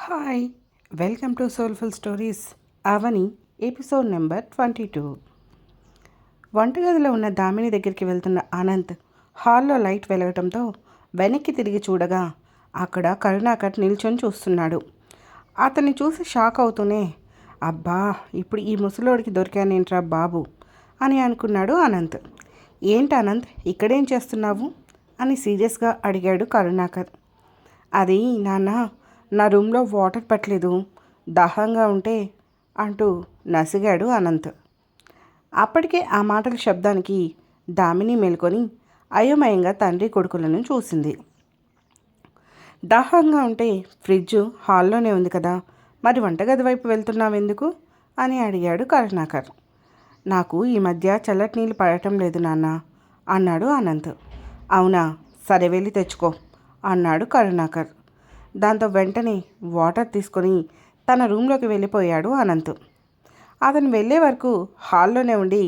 Hi, welcome to soulful stories. Avani episode number 22. వంటగదిలో ఉన్న దామిని దగ్గరికి వెళ్తున్న అనంత్ హాల్లో లైట్ వెలగటంతో వెనక్కి తిరిగి చూడగా అక్కడ కరుణాకర్ నిల్చొని చూస్తున్నాడు. అతన్ని చూసి షాక్ అవుతూనే, అబ్బా, ఇప్పుడు ఈ ముసలోడికి దొరికానేంట్రా బాబు అని అనుకున్నాడు అనంత్. ఏంటి అనంత్, ఇక్కడేం చేస్తున్నావు అని సీరియస్గా అడిగాడు కరుణాకర్. అది నాన్న, నా రూమ్లో వాటర్ పట్టలేదు, దాహంగా ఉంటే అంటూ నసిగాడు అనంత్. అప్పటికే ఆ మాటల శబ్దానికి దామిని మేల్కొని అయోమయంగా తండ్రి కొడుకులను చూసింది. దాహంగా ఉంటే ఫ్రిడ్జ్ హాల్లోనే ఉంది కదా, మరి వంటగది వైపు వెళ్తున్నావెందుకు అని అడిగాడు కరుణాకర్. నాకు ఈ మధ్య చల్లటి నీళ్ళు పడటం లేదు నాన్న అన్నాడు అనంత్. అవునా, సరే వెళ్ళి తెచ్చుకో అన్నాడు కరుణాకర్. దాంతో వెంటనే వాటర్ తీసుకొని తన రూమ్లోకి వెళ్ళిపోయాడు అనంత్. అతను వెళ్ళే వరకు హాల్లోనే ఉండి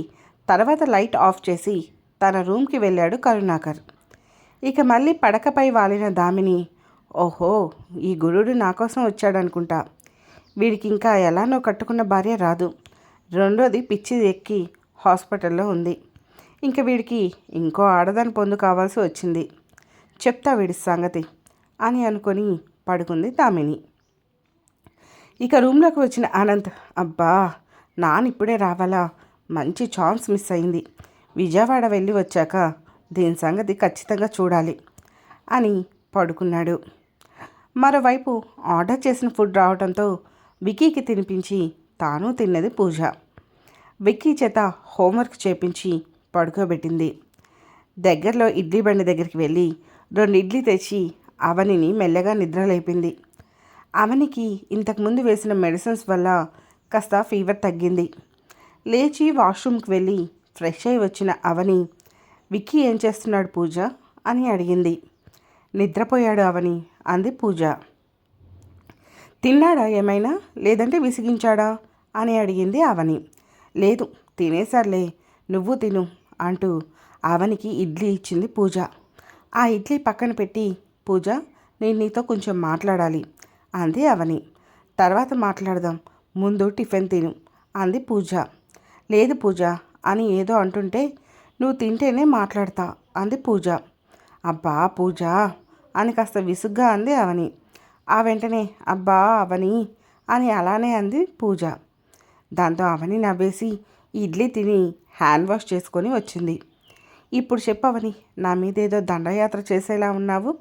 తర్వాత లైట్ ఆఫ్ చేసి తన రూమ్కి వెళ్ళాడు కరుణాకర్. ఇక మళ్ళీ పడకపై వాలిన దామిని, ఓహో, ఈ గురుడు నా కోసం వచ్చాడనుకుంటా. వీడికి ఇంకా ఎలానో కట్టుకున్న భార్య రాదు, రెండోది పిచ్చి ఎక్కి హాస్పిటల్లో ఉంది, ఇంక వీడికి ఇంకో ఆడదాని పొందు కావాల్సి వచ్చింది, చెప్తా వీడి సంగతి అని అనుకొని పడుకుంది దామిని. ఇక రూమ్లోకి వచ్చిన అనంత్, అబ్బా, ఇప్పుడే రావాలా, మంచి ఛాన్స్ మిస్ అయింది, విజయవాడ వెళ్ళి వచ్చాక దీని సంగతి ఖచ్చితంగా చూడాలి అని పడుకున్నాడు. మరోవైపు ఆర్డర్ చేసిన ఫుడ్ రావడంతో విక్కీకి తినిపించి తాను తిన్నది పూజ. విక్కీ చేత హోంవర్క్ చేపించి పడుకోబెట్టింది. దగ్గరలో ఇడ్లీ బండి దగ్గరికి వెళ్ళి 2 ఇడ్లీ తెచ్చి అవనిని మెల్లగా నిద్రలేపింది. అవనికి ఇంతకుముందు వేసిన మెడిసిన్స్ వల్ల కాస్త ఫీవర్ తగ్గింది. లేచి వాష్రూమ్కి వెళ్ళి ఫ్రెష్ అయి వచ్చిన అవని, విక్కీ ఏం చేస్తున్నాడు పూజ అని అడిగింది. నిద్రపోయాడు అవని అంది పూజ. తిన్నాడా ఏమైనా, లేదంటే విసిగించాడా అని అడిగింది అవని. లేదు, తినేసర్లే, నువ్వు తిను అంటూ అవనికి ఇడ్లీ ఇచ్చింది పూజ. ఆ ఇడ్లీ పక్కన పెట్టి, పూజ, నేను నీతో కొంచెం మాట్లాడాలి అంది అవని. తర్వాత మాట్లాడదాం, ముందు టిఫిన్ తిను అంది పూజ. లేదు పూజ అని ఏదో అంటుంటే, నువ్వు తింటేనే మాట్లాడతా అంది పూజ. అబ్బా పూజ అని కాస్త విసుగ్గా అంది అవని. ఆ వెంటనే అబ్బా అవని అని అలానే అంది పూజ. దాంతో అవని నవ్వేసి ఇడ్లీ తిని హ్యాండ్ వాష్ చేసుకొని వచ్చింది. ఇప్పుడు చెప్పవని, నా మీదేదో దండయాత్ర చేసేలా ఉన్నావు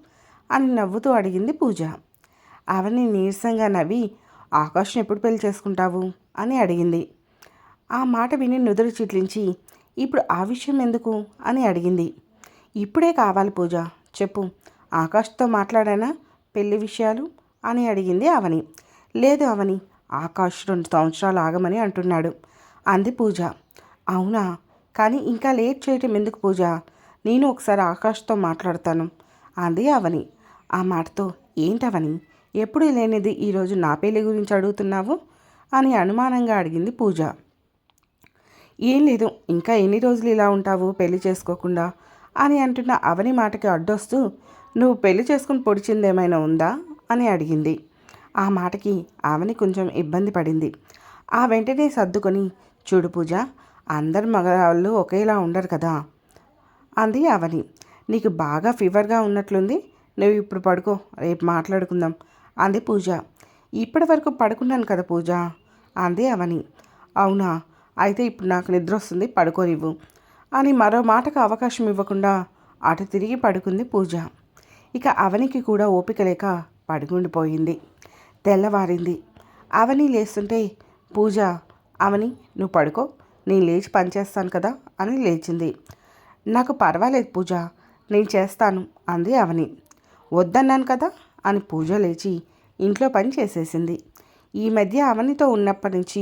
అని నవ్వుతూ అడిగింది పూజ. అవని నీరసంగా నవ్వి, ఆకాష్ని ఎప్పుడు పెళ్లి చేసుకుంటావు అని అడిగింది. ఆ మాట విని నుదురు చిట్లించి, ఇప్పుడు ఆ విషయం ఎందుకు అని అడిగింది. ఇప్పుడే కావాలి పూజ, చెప్పు, ఆకాష్తో మాట్లాడానా పెళ్లి విషయాలు అని అడిగింది అవని. లేదు అవని, ఆకాష్ 2 సంవత్సరాలు ఆగమని అంటున్నాడు అంది పూజ. అవునా, కానీ ఇంకా లేట్ చేయటం ఎందుకు పూజ, నేను ఒకసారి ఆకాష్తో మాట్లాడతాను అంది అవని. ఆ మాటతో, ఏంటవని, ఎప్పుడు లేనిది ఈరోజు నా పెళ్లి గురించి అడుగుతున్నావు అని అనుమానంగా అడిగింది పూజ. ఏం లేదు, ఇంకా ఎన్ని రోజులు ఇలా ఉంటావు పెళ్లి చేసుకోకుండా అని అంటున్న అవని మాటకి అడ్డొస్తూ, నువ్వు పెళ్లి చేసుకుని పొడిచిందేమైనా ఉందా అని అడిగింది. ఆ మాటకి అవని కొంచెం ఇబ్బంది పడింది. ఆ వెంటనే సర్దుకొని, చూడు పూజ, అందరు మగవాళ్ళు ఒకేలా ఉండరు కదా అంది అవని. నీకు బాగా ఫీవర్గా ఉన్నట్లుంది, నువ్వు ఇప్పుడు పడుకో, రేపు మాట్లాడుకుందాం అంది పూజ. ఇప్పటి వరకు పడుకున్నాను కదా పూజ అంది అవని. అవునా, అయితే ఇప్పుడు నాకు నిద్ర వస్తుంది, పడుకోనివ్వు అని మరో మాటకు అవకాశం ఇవ్వకుండా అటు తిరిగి పడుకుంది పూజ. ఇక అవనికి కూడా ఓపిక లేక పడుకుండిపోయింది. తెల్లవారింది. అవని లేస్తుంటే పూజ, అవని నువ్వు పడుకో, నేను లేచి పనిచేస్తాను కదా అని లేచింది. నాకు పర్వాలేదు పూజ, నేను చేస్తాను అంది అవని. వద్దన్నాను కదా అని పూజ లేచి ఇంట్లో పని చేసేసింది. ఈ మధ్య అవనితో ఉన్నప్పటి నుంచి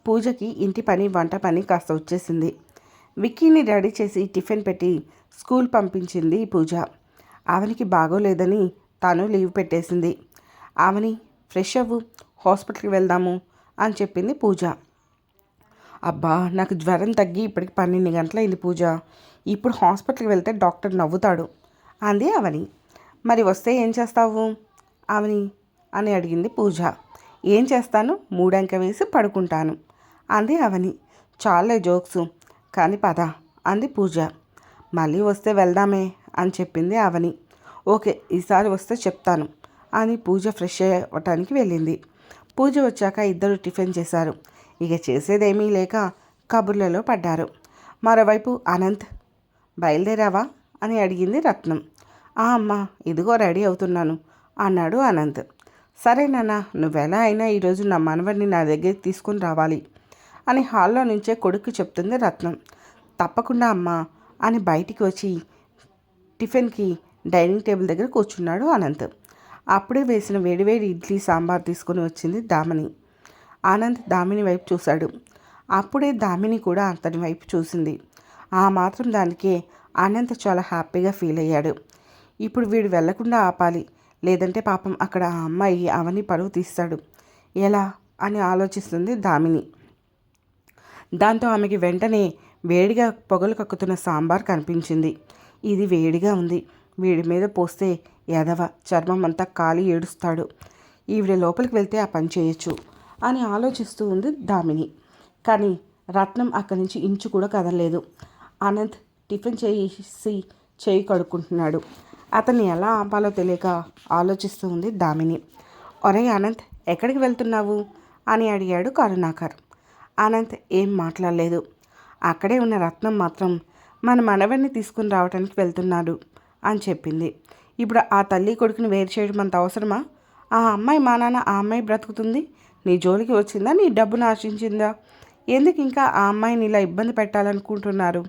పూజకి ఇంటి పని వంట పని కాస్త వచ్చేసింది. విక్కీని రెడీ చేసి టిఫిన్ పెట్టి స్కూల్ పంపించింది పూజ. అవనికి బాగోలేదని తాను లీవ్ పెట్టేసింది. అవని ఫ్రెష్ అవ్వు, హాస్పిటల్కి వెళ్దాము అని చెప్పింది పూజ. అబ్బా, నాకు జ్వరం తగ్గి ఇప్పటికి 12 గంటలైంది పూజ, ఇప్పుడు హాస్పిటల్కి వెళ్తే డాక్టర్ నవ్వుతాడు అంది అవని. మరి వస్తే ఏం చేస్తావు అవని అని అడిగింది పూజ. ఏం చేస్తాను, మూడంక వేసి పడుకుంటాను అంది అవని. చాలే జోక్సు, కానీ పద అంది పూజ. మళ్ళీ వస్తే వెళ్దామే అని చెప్పింది అవని. ఓకే, ఈసారి వస్తే చెప్తాను అని పూజ ఫ్రెష్ అవ్వటానికి వెళ్ళింది. పూజ వచ్చాక ఇద్దరు టిఫిన్ చేశారు. ఇక చేసేదేమీ లేక కబుర్లలో పడ్డారు. మరోవైపు అనంత్, బయలుదేరావా అని అడిగింది రత్నం. అమ్మా, ఇదిగో రెడీ అవుతున్నాను అన్నాడు అనంత్. సరే నాన్న, నువ్వెలా అయినా ఈరోజు నా మనవడిని నా దగ్గరికి తీసుకుని రావాలి అని హాల్లో నుంచే కొడుకు చెప్తుంది రత్నం. తప్పకుండా అమ్మా అని బయటికి వచ్చి టిఫిన్కి డైనింగ్ టేబుల్ దగ్గర కూర్చున్నాడు అనంత్. అప్పుడే వేసిన వేడివేడి ఇడ్లీ సాంబార్ తీసుకుని వచ్చింది దామిని. ఆనంద్ దామిని వైపు చూశాడు. అప్పుడే దామిని కూడా అతని వైపు చూసింది. ఆ మాత్రం దానికే అనంత్ చాలా హ్యాపీగా ఫీల్ అయ్యాడు. ఇప్పుడు వీడు వెళ్లకుండా ఆపాలి, లేదంటే పాపం అక్కడ ఆ అమ్మాయి అవని పరువు తీస్తాడు, ఎలా అని ఆలోచిస్తుంది దామిని. దాంతో ఆమెకి వెంటనే వేడిగా పొగలు కక్కుతున్న సాంబార్ కనిపించింది. ఇది వేడిగా ఉంది, వీడి మీద పోస్తే ఎదవ చర్మం అంతా కాలి ఏడుస్తాడు, ఈవిడ లోపలికి వెళ్తే ఆ పని చేయొచ్చు అని ఆలోచిస్తూ ఉంది దామిని. కానీ రత్నం అక్కడి నుంచి ఇంచు కూడా కదలలేదు. అనంత్ టిఫిన్ చేసి చేయి కడుక్కుంటున్నాడు. అతన్ని ఎలా ఆపాలో తెలియక ఆలోచిస్తూ ఉంది దామిని. ఒరే అనంత్, ఎక్కడికి వెళ్తున్నావు అని అడిగాడు కరుణాకర్. అనంత్ ఏం మాట్లాడలేదు. అక్కడే ఉన్న రత్నం మాత్రం మన మనవడిని తీసుకుని రావడానికి వెళ్తున్నాడు అని చెప్పింది. ఇప్పుడు ఆ తల్లి కొడుకుని వేరు చేయడం అంత అవసరమా? ఆ అమ్మాయి మా నాన్న, ఆ అమ్మాయి బ్రతుకుతుంది, నీ జోలికి వచ్చిందా, నీ డబ్బును ఆశించిందా? ఎందుకు ఇంకా ఆ అమ్మాయిని ఇలా ఇబ్బంది పెట్టాలనుకుంటున్నారు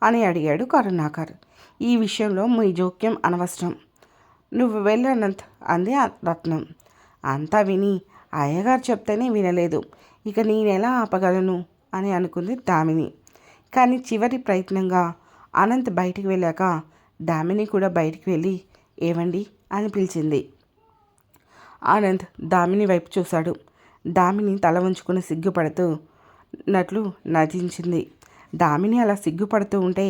అని అడిగాడు కరుణాకర్. ఈ విషయంలో మీ జోక్యం అనవసరం, నువ్వు వెళ్ళనంత్ అంది రత్నం. అంతా విని అయ్యగారు చెప్తేనే వినలేదు, ఇక నేనెలా ఆపగలను అని అనుకుంది దామిని. కానీ చివరి ప్రయత్నంగా అనంత్ బయటికి వెళ్ళాక దామిని కూడా బయటికి వెళ్ళి ఏవండి అని పిలిచింది. ఆనంద్ దామిని వైపు చూశాడు. దామిని తల ఉంచుకుని సిగ్గుపడుతున్నట్లు నటించింది. దామిని అలా సిగ్గుపడుతూ ఉంటే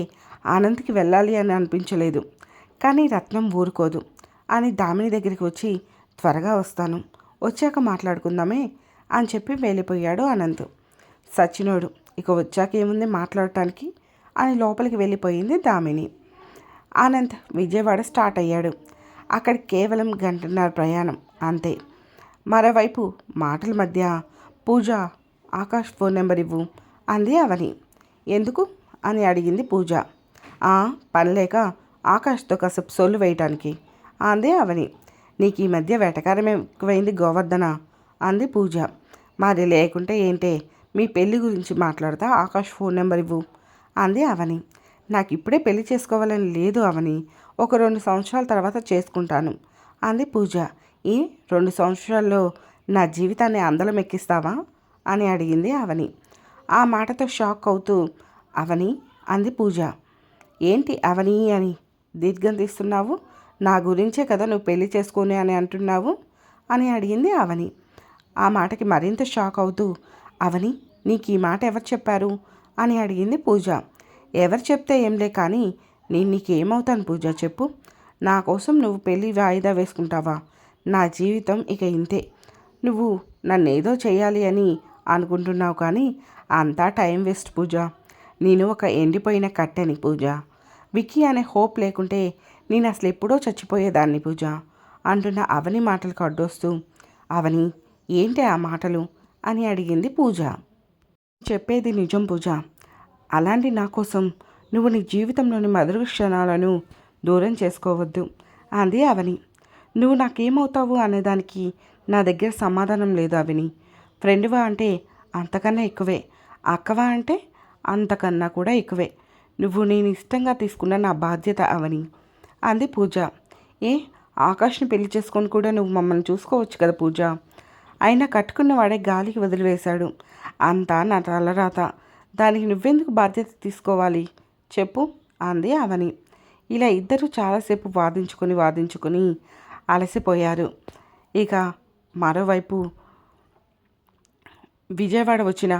ఆనంద్కి వెళ్ళాలి అని అనిపించలేదు. కానీ రత్నం ఊరుకోదు అని దామిని దగ్గరికి వచ్చి త్వరగా వస్తాను, వచ్చాక మాట్లాడుకుందామే అని చెప్పి వెళ్ళిపోయాడు అనంత్. సచ్చినోడు, ఇక వచ్చాక ఏముంది మాట్లాడటానికి అని లోపలికి వెళ్ళిపోయింది దామిని. ఆనంద్ విజయవాడ స్టార్ట్ అయ్యాడు. అక్కడికి కేవలం 1.5 గంటల ప్రయాణం అంతే. మరోవైపు మాటల మధ్య పూజ, ఆకాష్ ఫోన్ నెంబర్ ఇవ్వు అంది అవని. ఎందుకు అని అడిగింది పూజ. పనిలేక ఆకాష్తో కాసేపు సొల్లు వేయటానికి అంది అవని. నీకు ఈ మధ్య వెటకారం ఎక్కువైంది గోవర్ధన అంది పూజ. మరి లేకుంటే ఏంటే, మీ పెళ్లి గురించి మాట్లాడతా ఆకాష్ ఫోన్ నెంబర్ ఇవ్వు అంది అవని. నాకు ఇప్పుడే పెళ్లి చేసుకోవాలని లేదు అవని, ఒక 2 సంవత్సరాల తర్వాత చేసుకుంటాను అంది పూజ. ఈ 2 సంవత్సరాల్లో నా జీవితాన్ని అందలం ఎక్కిస్తావా అని అడిగింది అవని. ఆ మాటతో షాక్ అవుతూ అవని అంది పూజ. ఏంటి అవని అని దీర్ఘం తీస్తున్నావు, నా గురించే కదా నువ్వు పెళ్లి చేసుకుని అని అంటున్నావు అని అడిగింది అవని. ఆ మాటకి మరింత షాక్ అవుతూ అవని, నీకు ఈ మాట ఎవరు చెప్పారు అని అడిగింది పూజ. ఎవరు చెప్తే ఏంలే, కానీ నేను నీకేమవుతాను పూజ చెప్పు. నా కోసం నువ్వు పెళ్ళి వాయిదా వేసుకుంటావా? నా జీవితం ఇక ఇంతే. నువ్వు నన్నేదో చేయాలి అని అనుకుంటున్నావు, కానీ అంతా టైం వేస్ట్ పూజ. నేను ఒక ఎండిపోయిన కట్టెని పూజ. విక్కీ అనే హోప్ లేకుంటే నేను అసలు ఎప్పుడో చచ్చిపోయేదాన్ని పూజ అంటున్న అవని మాటలకు అడ్డొస్తూ, అవని ఏంటి ఆ మాటలు అని అడిగింది పూజ. చెప్పేది నిజం పూజ. అలాంటి నా కోసం నువ్వు నీ జీవితంలోని మధుర క్షణాలను దూరం చేసుకోవద్దు అంది అవని. నువ్వు నాకేమవుతావు అనేదానికి నా దగ్గర సమాధానం లేదు అవని. ఫ్రెండ్వా అంటే అంతకన్నా ఎక్కువే, అక్కవా అంటే అంతకన్నా కూడా ఎక్కువే. నువ్వు నేను ఇష్టంగా తీసుకున్న నా బాధ్యత అవని అంది పూజ. ఆకాష్ని పెళ్లి చేసుకొని కూడా నువ్వు మమ్మల్ని చూసుకోవచ్చు కదా పూజ. అయినా కట్టుకున్నవాడే గాలికి వదిలివేశాడు, అంతా నా తలరాత, దానికి నువ్వెందుకు బాధ్యత తీసుకోవాలి చెప్పు అంది అవని. ఇలా ఇద్దరు చాలాసేపు వాదించుకొని అలసిపోయారు. ఇక మరోవైపు విజయవాడ వచ్చిన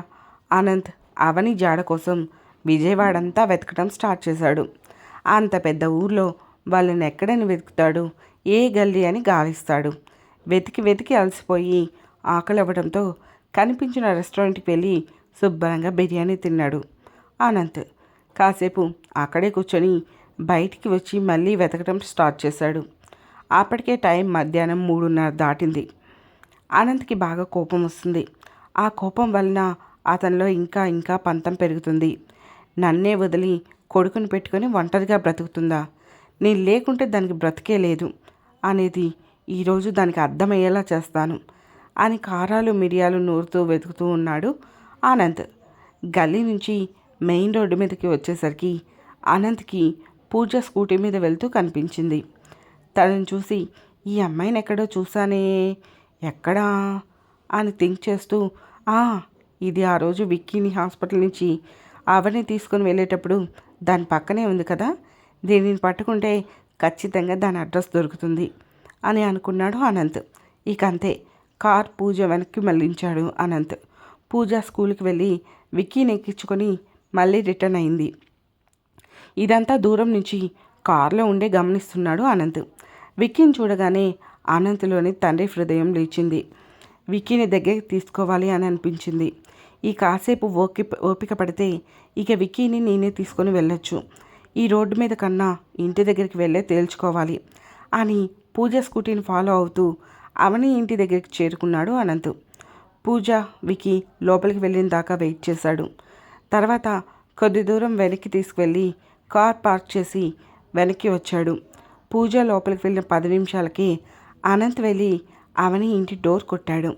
అనంత్ అవని జాడ కోసం విజయవాడంతా వెతకడం స్టార్ట్ చేశాడు. అంత పెద్ద ఊర్లో వాళ్ళని ఎక్కడని వెతుకుతాడు, ఏ గల్లీ అని గాలిస్తాడు. వెతికి వెతికి అలసిపోయి ఆకలి అవ్వడంతో కనిపించిన రెస్టారెంట్కి వెళ్ళి శుభ్రంగా బిర్యానీ తిన్నాడు అనంత్. కాసేపు అక్కడే కూర్చొని బయటికి వచ్చి మళ్ళీ వెతకడం స్టార్ట్ చేశాడు. అప్పటికే టైం మధ్యాహ్నం 3:30 దాటింది. అనంత్కి బాగా కోపం వస్తుంది. ఆ కోపం వలన అతనిలో ఇంకా ఇంకా పంతం పెరుగుతుంది. నన్నే వదిలి కొడుకుని పెట్టుకొని ఒంటరిగా బ్రతుకుతుందా, నేను లేకుంటే దానికి బ్రతికే లేదు అనేది ఈరోజు దానికి అర్థమయ్యేలా చేస్తాను అని కారాలు మిరియాలు నూరుతూ వెతుకుతూ ఉన్నాడు అనంత్. గల్లీ నుంచి మెయిన్ రోడ్డు మీదకి వచ్చేసరికి అనంత్కి పూజ స్కూటీ మీద వెళ్తూ కనిపించింది. తనని చూసి ఈ అమ్మాయిని ఎక్కడో చూసానే, ఎక్కడా అని థింక్ చేస్తూ ఇది ఆ రోజు విక్కీని హాస్పిటల్ నుంచి అవన్నీ తీసుకొని వెళ్ళేటప్పుడు దాని పక్కనే ఉంది కదా, దీనిని పట్టుకుంటే ఖచ్చితంగా దాని అడ్రస్ దొరుకుతుంది అని అనుకున్నాడు అనంత్. ఇక అంతే, కార్ పూజ వెనక్కి మళ్ళించాడు అనంత్. పూజ స్కూల్కి వెళ్ళి విక్కీని ఎక్కించుకొని మళ్ళీ రిటర్న్ అయింది. ఇదంతా దూరం నుంచి కారులో ఉండే గమనిస్తున్నాడు అనంత్. విక్కీని చూడగానే అనంత్లోని తండ్రి హృదయం లేచింది. విక్కీని దగ్గరికి తీసుకోవాలి అని అనిపించింది. ఈ కాసేపు ఓపిక పడితే ఇక విక్కీని నేనే తీసుకొని వెళ్ళొచ్చు, ఈ రోడ్డు మీద కన్నా ఇంటి దగ్గరికి వెళ్ళే తేల్చుకోవాలి అని పూజ స్కూటీని ఫాలో అవుతూ అవని ఇంటి దగ్గరికి చేరుకున్నాడు అనంత్. పూజ విక్కీ లోపలికి వెళ్ళిన దాకా వెయిట్ చేశాడు. తర్వాత కొద్ది దూరం వెనక్కి తీసుకువెళ్ళి కార్ పార్క్ చేసి వెనక్కి వచ్చాడు. పూజ లోపలికి వెళ్ళిన 10 నిమిషాలకి అనంత్ వెళ్ళి అవని ఇంటి డోర్ కొట్టాడు.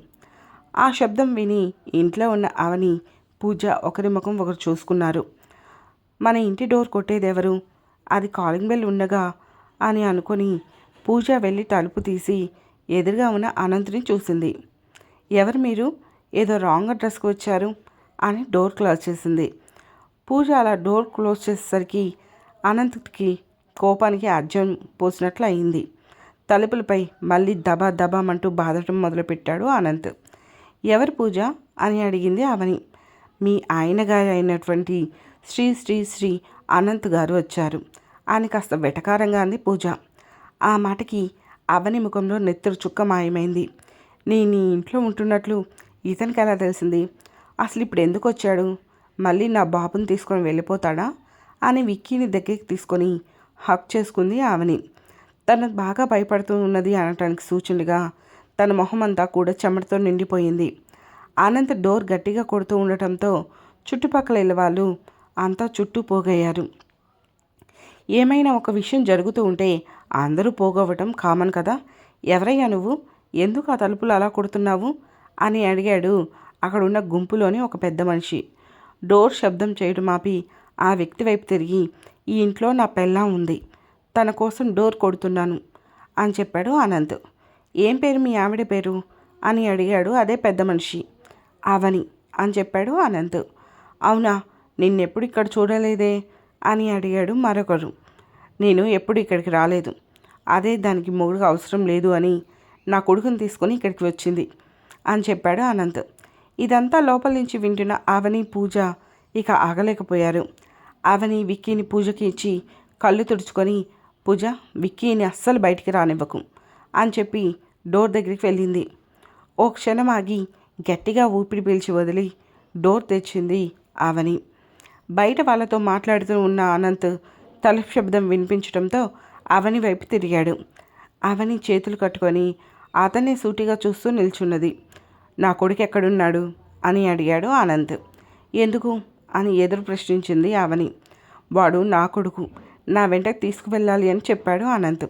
ఆ శబ్దం విని ఇంట్లో ఉన్న అవని పూజ ఒకరి ముఖం ఒకరు చూసుకున్నారు. మన ఇంటి డోర్ కొట్టేదెవరు, అది కాలింగ్ బెల్ ఉండగా అని అనుకొని పూజ వెళ్ళి తలుపు తీసి ఎదురుగా ఉన్న అనంత్ని చూసింది. ఎవరు మీరు, ఏదో రాంగ్ అడ్రస్కి వచ్చారు అని డోర్ క్లోజ్ చేసింది. పూజ అలా డోర్ క్లోజ్ చేసేసరికి అనంత్కి కోపానికి అర్జం పోసినట్లు అయింది. తలుపులపై మళ్ళీ దబా దబామంటూ బాధటం మొదలుపెట్టాడు అనంత్. ఎవరు పూజ అని అడిగింది అవని. మీ ఆయన గారు అయినటువంటి శ్రీ శ్రీ శ్రీ అనంత్ గారు వచ్చారు అని కాస్త వెటకారంగా అంది పూజ. ఆ మాటకి అవని ముఖంలో నెత్తురు చుక్క మాయమైంది. నేను నీ ఇంట్లో ఉంటున్నట్లు ఇతనికి ఎలా తెలిసింది, అసలు ఇప్పుడు ఎందుకు వచ్చాడు, మళ్ళీ నా బాబుని తీసుకొని వెళ్ళిపోతాడా అని విక్కీని దగ్గరికి తీసుకొని హక్ చేసుకుంది అవని. తను బాగా భయపడుతూ ఉన్నది అనటానికి సూచనలుగా తన మొహమంతా కూడా చెమటతో నిండిపోయింది. అనంత్ డోర్ గట్టిగా కొడుతూ ఉండటంతో చుట్టుపక్కల ఇళ్ళ వాళ్ళు అంతా చుట్టూ పోగయ్యారు. ఏమైనా ఒక విషయం జరుగుతూ ఉంటే అందరూ పోగొవ్వటం కామన్ కదా, ఎవరయ్యా నువ్వు, ఎందుకు ఆ తలుపులు అలా కొడుతున్నావు అని అడిగాడు అక్కడున్న గుంపులోని ఒక పెద్ద మనిషి. డోర్ శబ్దం చేయడం ఆపి ఆ వ్యక్తి వైపు తిరిగి, ఈ ఇంట్లో నా పెళ్ళాం ఉంది, తన కోసం డోర్ కొడుతున్నాను అని చెప్పాడు అనంత్. ఏం పేరు మీ ఆవిడ పేరు అని అడిగాడు అదే పెద్ద మనిషి. అవని అని చెప్పాడు అనంత్. అవునా, నిన్నెప్పుడు ఇక్కడ చూడలేదే అని అడిగాడు మరొకరు. నేను ఎప్పుడు ఇక్కడికి రాలేదు, అదే దానికి మొగుడు అవసరం లేదు అని నా కొడుకుని తీసుకొని ఇక్కడికి వచ్చింది అని చెప్పాడు అనంత్. ఇదంతా లోపల నుంచి వింటున్న అవని పూజ ఇక ఆగలేకపోయారు. అవని విక్కీని పూజకి ఇచ్చి కళ్ళు తుడుచుకొని, పూజ విక్కీని అస్సలు బయటికి రానివ్వకు అని చెప్పి డోర్ దగ్గరికి వెళ్ళింది. ఓ క్షణం ఆగి గట్టిగా ఊపిరి పీల్చి వదిలి డోర్ తెచ్చింది అవని. బయట వాళ్ళతో మాట్లాడుతూ ఉన్న అనంత్ తలుపు శబ్దం వినిపించడంతో అవని వైపు తిరిగాడు. అవని చేతులు కట్టుకొని అతన్ని సూటిగా చూస్తూ నిల్చున్నది. నా కొడుకు ఎక్కడున్నాడు అని అడిగాడు అనంత్. ఎందుకు అని ఎదురు ప్రశ్నించింది అవని. వాడు నా కొడుకు, నా వెంటకు తీసుకువెళ్ళాలి అని చెప్పాడు అనంత్.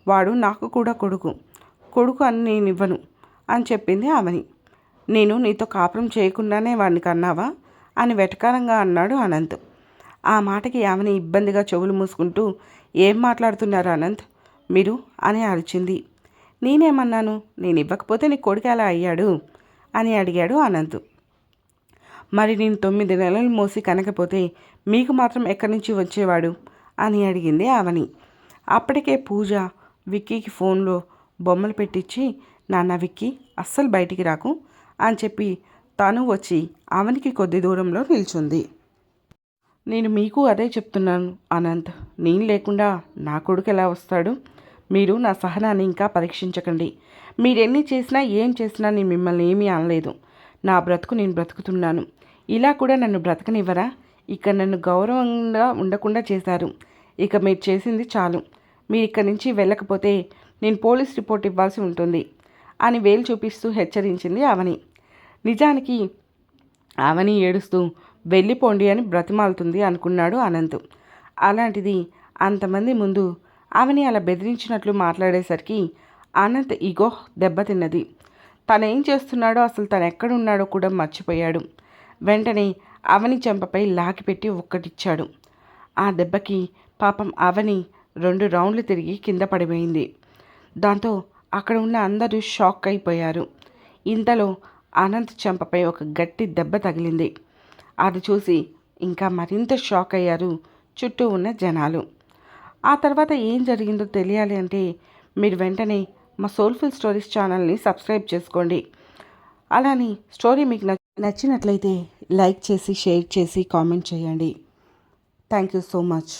వాడు నాకు కూడా కొడుకు అని నేను ఇవ్వను అని చెప్పింది అవని. నేను నీతో కాపురం చేయకుండానే వాడిని కన్నావా అని వెటకారంగా అన్నాడు అనంత్. ఆ మాటకి అవని ఇబ్బందిగా చెవులు మూసుకుంటూ, ఏం మాట్లాడుతున్నారు అనంత్ మీరు అని అరిచింది. నేనేమన్నాను, నేను ఇవ్వకపోతే నీ కొడుకు ఎలా అయ్యాడు అని అడిగాడు అనంత్. మరి నేను 9 నెలలు మోసి కనకపోతే మీకు మాత్రం ఎక్కడి నుంచి వచ్చేవాడు అని అడిగింది అవని. అప్పటికే పూజ విక్కీకి ఫోన్లో బొమ్మలు పెట్టించి, నాన్న విక్కీ అస్సలు బయటికి రాకు అని చెప్పి తను వచ్చి అవనికి కొద్ది దూరంలో నిల్చుంది. నేను మీకు అదే చెప్తున్నాను అనంత్, నేను లేకుండా నా కొడుకు ఎలా వస్తాడు, మీరు నా సహనాన్ని ఇంకా పరీక్షించకండి. మీరెన్ని చేసినా ఏం చేసినా నేను మిమ్మల్ని ఏమీ అనలేదు. నా బ్రతుకు నేను బ్రతుకుతున్నాను. ఇలా కూడా నన్ను బ్రతకనివ్వరా? ఇక నన్ను గౌరవంగా ఉండకుండా చేశారు. ఇక మీరు చేసింది చాలు. మీరు ఇక్కడి నుంచి వెళ్ళకపోతే నేను పోలీస్ రిపోర్ట్ ఇవ్వాల్సి ఉంటుంది అని వేలు చూపిస్తూ హెచ్చరించింది అవని. నిజానికి అవని ఏడుస్తూ వెళ్ళిపోండి అని బ్రతిమాలుతుంది అనుకున్నాడు అనంత్. అలాంటిది అంతమంది ముందు అవని అలా బెదిరించినట్లు మాట్లాడేసరికి అనంత్ ఈగో దెబ్బతిన్నది. తనేం చేస్తున్నాడో అసలు తను ఎక్కడున్నాడో కూడా మర్చిపోయాడు. వెంటనే అవని చెంపపై లాగిపెట్టి ఒక్కటిచ్చాడు. ఆ దెబ్బకి పాపం అవని 2 రౌండ్లు తిరిగి కింద పడిపోయింది. దాంతో అక్కడ ఉన్న అందరూ షాక్ అయిపోయారు. ఇంతలో అనంత్ చెంపపై ఒక గట్టి దెబ్బ తగిలింది. అది చూసి ఇంకా మరింత షాక్ అయ్యారు చుట్టూ ఉన్న జనాలు. ఆ తర్వాత ఏం జరిగిందో తెలియాలి అంటే మీరు వెంటనే మా సోల్ఫుల్ స్టోరీస్ ఛానల్ని సబ్స్క్రైబ్ చేసుకోండి. అలానే స్టోరీ మీకు నచ్చినట్లయితే లైక్ చేసి షేర్ చేసి కామెంట్ చేయండి. Thank you so much.